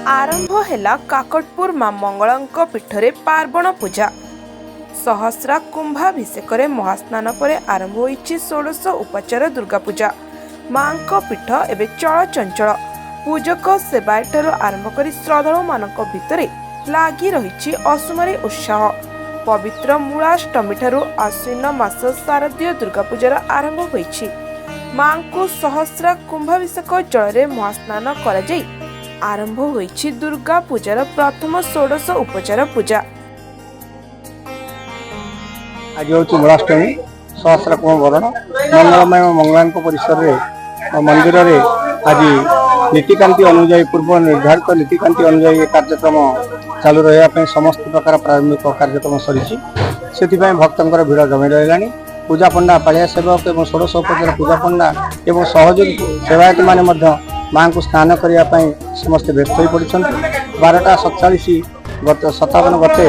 आरंभ हैला काकटपुर मां मंगलांक पीठरे पार्वण पूजा। सहस्रा कुंभाभिषेक महास्नान पर आरंभ होइछि 16 उपचार दुर्गा पूजा। मां पीठ एवं चल चंचल पूजक सेवायठारु आरंभ कर श्रद्धालु मानक भितरे लागी रही असुमारी उत्साह। पवित्र मूलाष्टमी ठारू आश्विन मास शारदीय दुर्गा पूजार आरंभ होइछि। मां को सहस्रा कुंभाभिषेक जल महास्नान कर आरंभ होइछि दुर्गा पूजार प्रथम 16 उपचार पूजा। आज हूँ मूलाष्टमी सहस्रा कुंभरण मंगलमय मंगलांक परिसर मंदिर में आज नीतिकांति अनुजाई पूर्व निर्धारित नीतिकांति अनुजाई कार्यक्रम चालू रहा समस्त प्रकार प्रारंभिक कार्यक्रम सरी भक्तर भिड़ जमी रहा। पूजा पंडा पालिया सेवक और 16 उपचार पूजा पंडा और सहयोगी सेवायत मैंने माँ को स्नान करने समस्त व्यस्त हो पड़ते। 12:47 गत 57 गते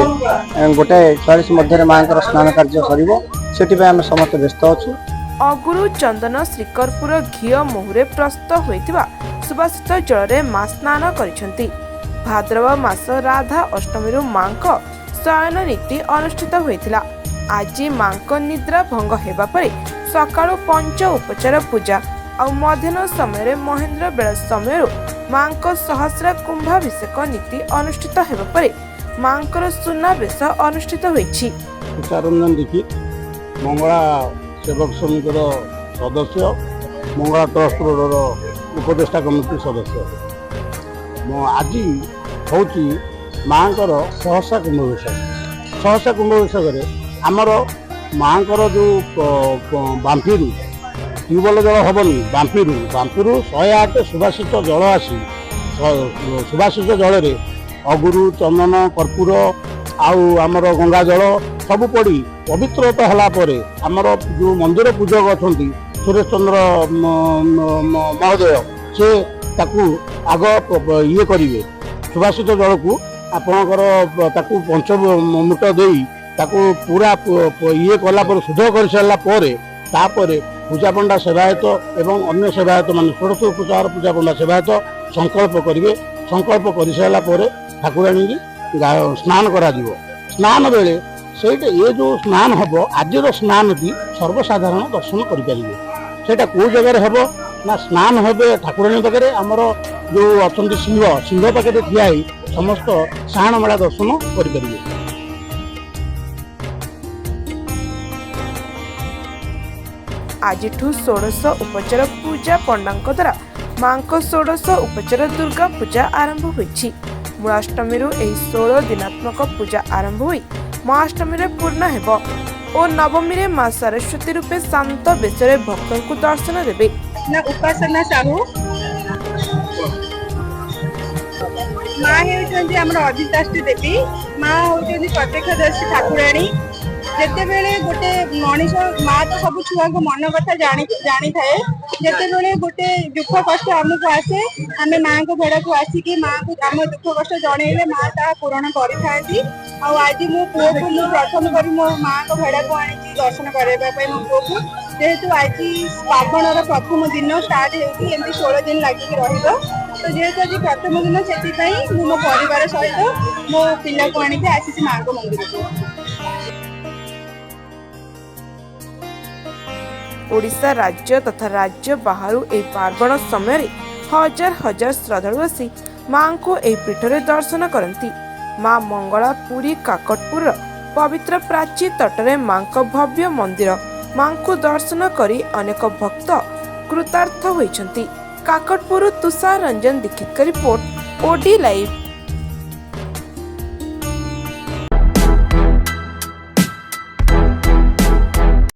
1:44 मध्य माँ स्नान कार्य सर आम समस्त व्यस्त अच्छु। अगुरु चंदन श्रीकरपुर घी मुहुरे प्रस्तुत होइतिबा सुबासित जल मां स्नान करिसेंती। भाद्रव मास राधा अष्टमी मां शयन नीति अनुष्ठित होइतिला। आज मां निद्रा भंग हेबा परे सकाळु पंच उपचार पूजा और मध्याह्न समय महेंद्र बेला समय मां सहस्रा कुंभाभिषेक नीति अनुष्ठित हेबा परे मां सुनावेश अनुष्ठित होइछि। रंजन दीक्षित मंगला सेवक समितिर सदस्य मंगला ट्रस्ट उपदेष्टा कमिटी सदस्य। आज हूँ माँ सहस्रा कुंभाभिषेक। सहस्रा कुंभाभिषेक आमर माँ जो बांफी ट्यूबवेल जल हेनी बांफी 108 सुभाषित जल आसी सुभाषित जल में अगुरु चंदन कर्पूर आमर गंगा जल सब पड़ी पवित्रता है। आमर जो मंदिर पूजक अच्छा सुरेश चंद्र महोदय से आग ये करेंगे सुभाषित जल को आपणकर पंचमुट दे पूरा ये कलापर शुद्ध कर सारापर पूजा पंडा सेवायत एवं अन्य सेवायत मान 16 उपचार पूजा पंडा सेवायत संकल्प करेंगे। संकल्प कर सारापर ठाकुराणी स्नान करा स्नान बेले से ये जो स्नान हम आज स्नान की सर्वसाधारण दर्शन करें। कौ जगह हम ना स्नान हे ठाकुराणी पाखे आमर जो अच्छा सिंह पाखे ठिया समस्त साहाण मेला दर्शन करें। आज 16 उपचार पूजा पंडा द्वारा मां 16 उपचार दुर्गा पूजा आरंभ होइछि। मूलाष्टमी 16 दिनात्मक पूजा आरंभ होई महाअष्टमी पूर्ण हेब और नवमी मां सरस्वती रूपे शांत बेशरे भक्तों को दर्शन देबे। ना उपासना साहू माँ हेउचंदी हमर अधिष्ठात्री देवी। माँ होउचंदी प्रत्यक्षदर्शी ठाकुराणी। जेते बेले गोटे मनीष माँ तो सब छुआ को मन कथा जानी थाए। जेते बेले गोटे दुख कष्ट आमको आसे आमे माँ को भेड़ा को आसिकी माँ को आम दुख कष्ट जनइले माँ ता पूरण करि। आज मो पुओ को मु प्रथम करी मो माँ को भेड़ा को आनी दर्शन करबा पई मो पुओ को जेहेतु आज पार्वणर प्रथम दिन स्टार्ट होगी एमती 16 दिन लगिक रहिबो। तो जेहेतु आज प्रथम दिन से मो परिवार सहित मो पिला को आनी आसी माँ को मंदिर को। ओडिशा राज्य तथा राज्य बाहरु ए पार्वण समय हजार हजार श्रद्धालु आसी मां को ए पीठरे दर्शन करती। मां मंगला पुरी काकटपुर पवित्र प्राची तटरे मां को भव्य मंदिर मां को दर्शन करी अनेक भक्त कृतार्थ होइछंती। काकटपुर तुषार रंजन दीक्षित का रिपोर्ट ओडी लाइव।